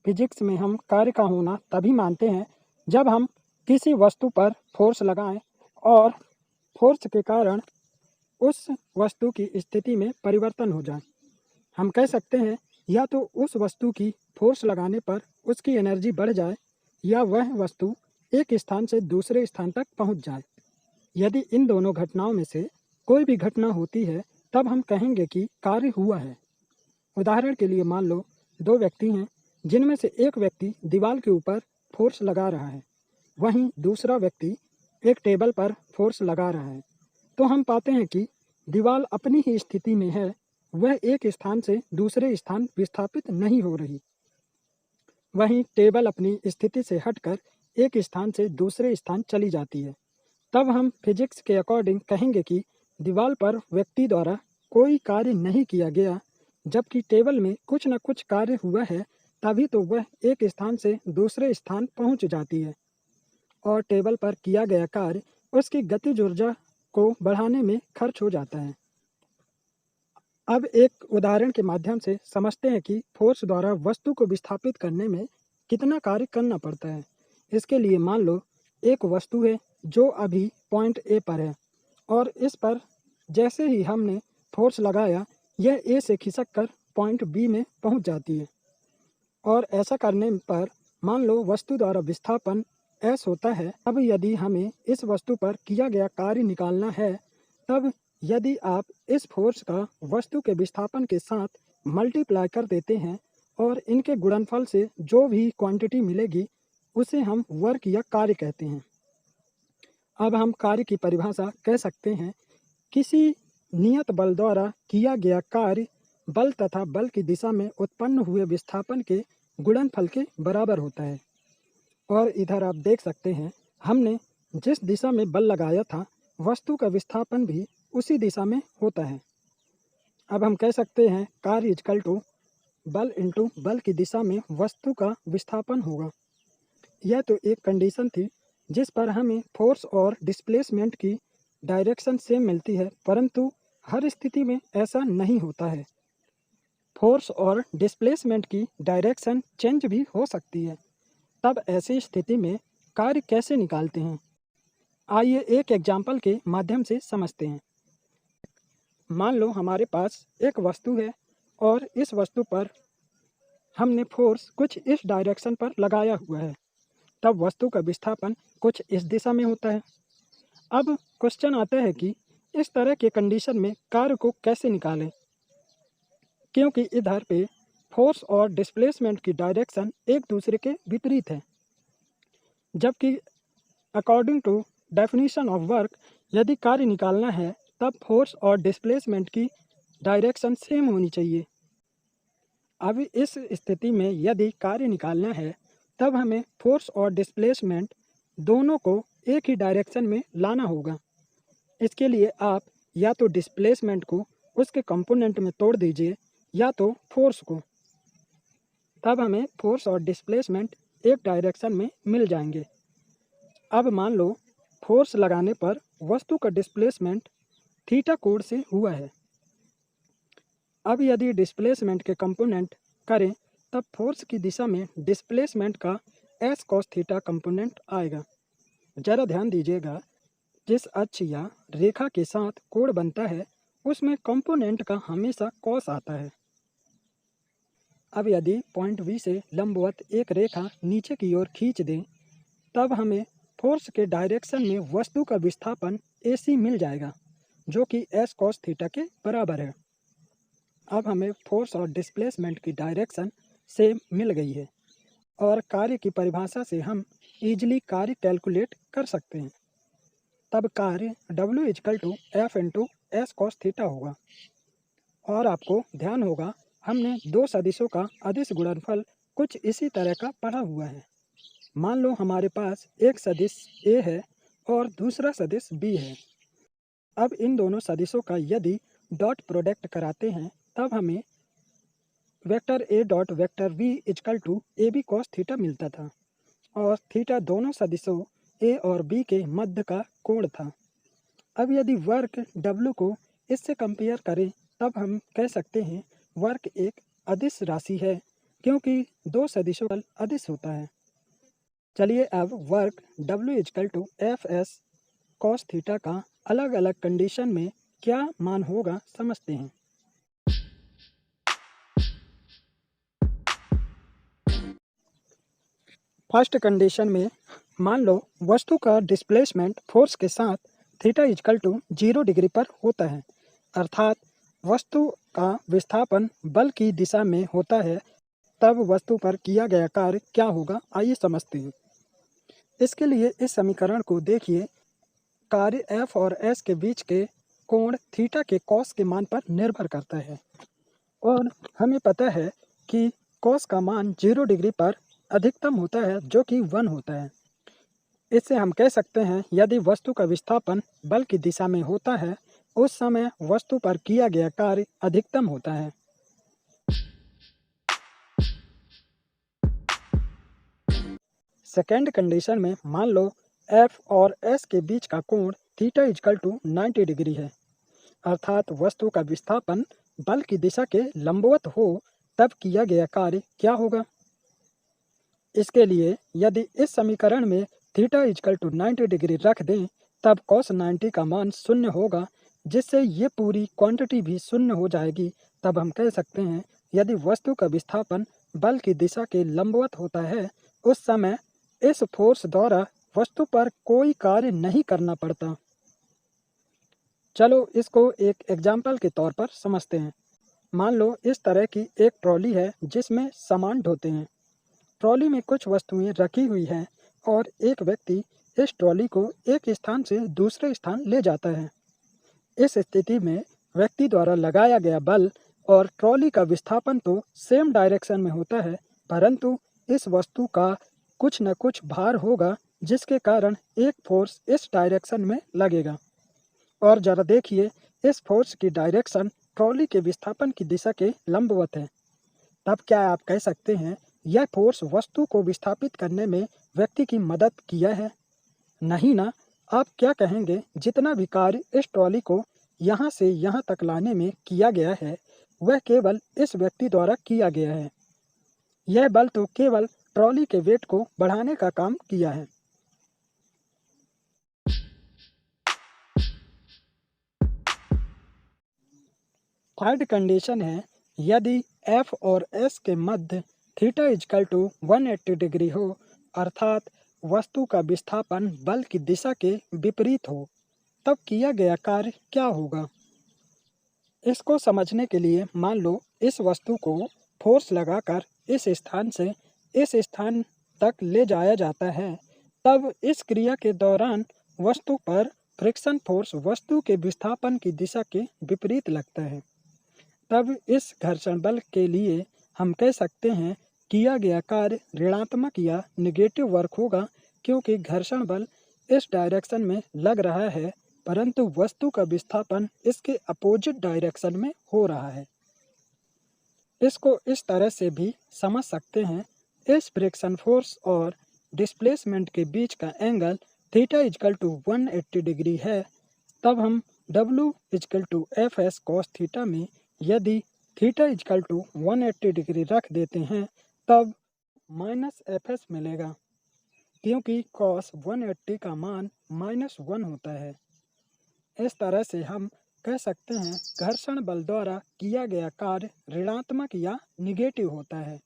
Physics में हम कार्य का होना तभी मानते हैं जब हम किसी वस्तु पर फोर्स लगाएं और फोर्स के कारण उस वस्तु की स्थिति में परिवर्तन हो जाए। हम कह सकते हैं या तो उस वस्तु की फोर्स लगाने पर उसकी एनर्जी बढ़ जाए या वह वस्तु एक स्थान से दूसरे स्थान तक पहुंच जाए। यदि इन दोनों घटनाओं में से कोई भी घटना होती है तब हम कहेंगे कि कार्य हुआ है। उदाहरण के लिए मान लो दो व्यक्ति हैं जिनमें से एक व्यक्ति दीवार के ऊपर फोर्स लगा रहा है, वहीं दूसरा व्यक्ति एक टेबल पर फोर्स लगा रहा है। तो हम पाते हैं कि दीवार अपनी ही स्थिति में है, वह एक स्थान से दूसरे स्थान विस्थापित नहीं हो रही। वहीं टेबल अपनी स्थिति से हटकर एक स्थान से दूसरे स्थान चली जाती है। तब हम फिजिक्स के अकॉर्डिंग कहेंगे कि दीवार पर व्यक्ति द्वारा कोई कार्य नहीं किया गया, जबकि टेबल में कुछ न कुछ कार्य हुआ है, तभी तो वह एक स्थान से दूसरे स्थान पहुंच जाती है और टेबल पर किया गया कार्य उसकी गतिज ऊर्जा को बढ़ाने में खर्च हो जाता है। अब एक उदाहरण के माध्यम से समझते हैं कि फोर्स द्वारा वस्तु को विस्थापित करने में कितना कार्य करना पड़ता है। इसके लिए मान लो एक वस्तु है जो अभी पॉइंट ए पर है और इस पर जैसे ही हमने फोर्स लगाया यह ए से खिसक कर पॉइंट बी में पहुंच जाती है। और ऐसा करने पर मान लो वस्तु द्वारा विस्थापन एस होता है। अब यदि हमें इस वस्तु पर किया गया कार्य निकालना है, तब यदि आप इस फोर्स का वस्तु के विस्थापन के साथ मल्टीप्लाई कर देते हैं और इनके गुणनफल से जो भी क्वांटिटी मिलेगी उसे हम वर्क या कार्य कहते हैं। अब हम कार्य की परिभाषा कह सकते हैं, किसी नियत बल द्वारा किया गया कार्य बल तथा बल की दिशा में उत्पन्न हुए विस्थापन के गुणनफल के बराबर होता है। और इधर आप देख सकते हैं हमने जिस दिशा में बल लगाया था वस्तु का विस्थापन भी उसी दिशा में होता है। अब हम कह सकते हैं कार्य इक्वल टू बल इंटू बल की दिशा में वस्तु का विस्थापन होगा। यह तो एक कंडीशन थी जिस पर हमें फोर्स और डिस्प्लेसमेंट की डायरेक्शन सेम मिलती है, परंतु हर स्थिति में ऐसा नहीं होता है। फोर्स और डिस्प्लेसमेंट की डायरेक्शन चेंज भी हो सकती है। तब ऐसी स्थिति में कार्य कैसे निकालते हैं, आइए एक एग्जाम्पल के माध्यम से समझते हैं। मान लो हमारे पास एक वस्तु है और इस वस्तु पर हमने फोर्स कुछ इस डायरेक्शन पर लगाया हुआ है, तब वस्तु का विस्थापन कुछ इस दिशा में होता है। अब क्वेश्चन आता है कि इस तरह के कंडीशन में कार्य को कैसे निकालें, क्योंकि इधर पे फोर्स और डिस्प्लेसमेंट की डायरेक्शन एक दूसरे के विपरीत है। जबकि according to definition of work यदि कार्य निकालना है तब फोर्स और डिस्प्लेसमेंट की डायरेक्शन सेम होनी चाहिए। अब इस स्थिति में यदि कार्य निकालना है तब हमें फोर्स और डिस्प्लेसमेंट दोनों को एक ही डायरेक्शन में लाना होगा। इसके लिए आप या तो डिस्प्लेसमेंट को उसके कंपोनेंट में तोड़ दीजिए या तो फोर्स को, तब हमें फोर्स और डिस्प्लेसमेंट एक डायरेक्शन में मिल जाएंगे। अब मान लो फोर्स लगाने पर वस्तु का डिस्प्लेसमेंट थीटा कोण से हुआ है। अब यदि डिस्प्लेसमेंट के कंपोनेंट करें तब फोर्स की दिशा में डिस्प्लेसमेंट का एस कॉस थीटा कंपोनेंट आएगा। ज़रा ध्यान दीजिएगा, जिस अक्ष या रेखा के साथ कोण बनता है उसमें कंपोनेंट का हमेशा कॉस आता है। अब यदि पॉइंट बी से लंबवत एक रेखा नीचे की ओर खींच दें तब हमें फोर्स के डायरेक्शन में वस्तु का विस्थापन AC मिल जाएगा जो कि एस कॉस थीटा के बराबर है। अब हमें फोर्स और डिस्प्लेसमेंट की डायरेक्शन सेम मिल गई है और कार्य की परिभाषा से हम इजीली कार्य कैलकुलेट कर सकते हैं। तब कार्य W equal to F into S cos theta होगा। और आपको ध्यान होगा हमने दो सदिशों का अदिश गुणनफल कुछ इसी तरह का पढ़ा हुआ है। मान लो हमारे पास एक सदिश A है और दूसरा सदिश B है। अब इन दोनों सदिशों का यदि डॉट प्रोडक्ट कराते हैं तब हमें vector A dot vector B equal to AB cos theta मिलता था और थीटा दोनों सदिशों A और B के मध्य का कोण था। अब यदि वर्क W को इससे कंपेयर करें तब हम कह सकते हैं वर्क एक अदिश राशि है क्योंकि दो सदिशों का अदिश होता है। चलिए अब work W equal to F S cos theta का अलग अलग कंडीशन में क्या मान होगा समझते हैं। फर्स्ट कंडीशन में मान लो वस्तु का डिस्प्लेसमेंट फोर्स के साथ थीटा इजकल टू 0 डिग्री पर होता है, अर्थात वस्तु का विस्थापन बल की दिशा में होता है। तब वस्तु पर किया गया कार्य क्या होगा, आइए समझते हैं। इसके लिए इस समीकरण को देखिए। कार्य F और S के बीच के कोण थीटा के कॉस के मान पर निर्भर करता है और हमें पता है कि कॉस का मान 0 डिग्री पर अधिकतम होता है जो कि 1 होता है। इससे हम कह सकते हैं यदि वस्तु का विस्थापन बल की दिशा में होता है उस समय वस्तु पर किया गया कार्य अधिकतम होता है। सेकेंड कंडीशन में मान लो F और S के बीच का कोण थीटा इजकल टू 90 डिग्री है, अर्थात वस्तु का विस्थापन बल की दिशा के लंबवत हो, तब किया गया कार्य क्या होगा। इसके लिए यदि इस समीकरण में थीटा इजकल टू 90 डिग्री रख दें तब cos 90 का मान शून्य होगा, जिससे ये पूरी क्वांटिटी भी शून्य हो जाएगी। तब हम कह सकते हैं यदि वस्तु का विस्थापन बल की दिशा के लंबवत होता है उस समय इस फोर्स द्वारा वस्तु पर कोई कार्य नहीं करना पड़ता। चलो इसको एक एग्जाम्पल के तौर पर समझते हैं। मान लो इस तरह की एक ट्रॉली है जिसमें सामान ढोते हैं। ट्रॉली में कुछ वस्तुएं रखी हुई हैं और एक व्यक्ति इस ट्रॉली को एक स्थान से दूसरे स्थान ले जाता है। इस स्थिति में व्यक्ति द्वारा लगाया गया बल और ट्रॉली का विस्थापन तो सेम डायरेक्शन में होता है, परंतु इस वस्तु का कुछ न कुछ भार होगा जिसके कारण एक फोर्स इस डायरेक्शन में लगेगा। और जरा देखिए, इस फोर्स की डायरेक्शन ट्रॉली के विस्थापन की दिशा के लंबवत है। तब क्या आप कह सकते हैं यह फोर्स वस्तु को विस्थापित करने में व्यक्ति की मदद किया है? नहीं ना। आप क्या कहेंगे, जितना भी कार्य इस ट्रॉली को यहाँ से यहाँ तक लाने में किया गया है वह केवल इस व्यक्ति द्वारा किया गया है। यह बल तो केवल ट्रॉली के वेट को बढ़ाने का काम किया है। थर्ड कंडीशन है यदि F और S के मध्य थीटा इजकल टू 180 डिग्री हो, अर्थात वस्तु का विस्थापन बल की दिशा के विपरीत हो, तब किया गया कार्य क्या होगा। इसको समझने के लिए मान लो इस वस्तु को फोर्स लगाकर इस स्थान से इस स्थान तक ले जाया जाता है। तब इस क्रिया के दौरान वस्तु पर फ्रिक्शन फोर्स वस्तु के विस्थापन की दिशा के विपरीत लगता है। तब इस घर्षण बल के लिए हम कह सकते हैं किया गया कार्य ऋणात्मक या निगेटिव वर्क होगा, क्योंकि घर्षण बल इस डायरेक्शन में लग रहा है परंतु वस्तु का विस्थापन इसके अपोजिट डायरेक्शन में हो रहा है। इसको इस तरह से भी समझ सकते हैं, इस फ्रिक्शन फोर्स और डिस्प्लेसमेंट के बीच का angle theta equal to 180 degree है। तब हम W equal to F S cos theta में यदि थीटा इजकल टू 180 डिग्री रख देते हैं तब माइनस एफ एस मिलेगा, क्योंकि कॉस 180 का मान -1 होता है। इस तरह से हम कह सकते हैं घर्षण बल द्वारा किया गया कार्य ऋणात्मक या निगेटिव होता है।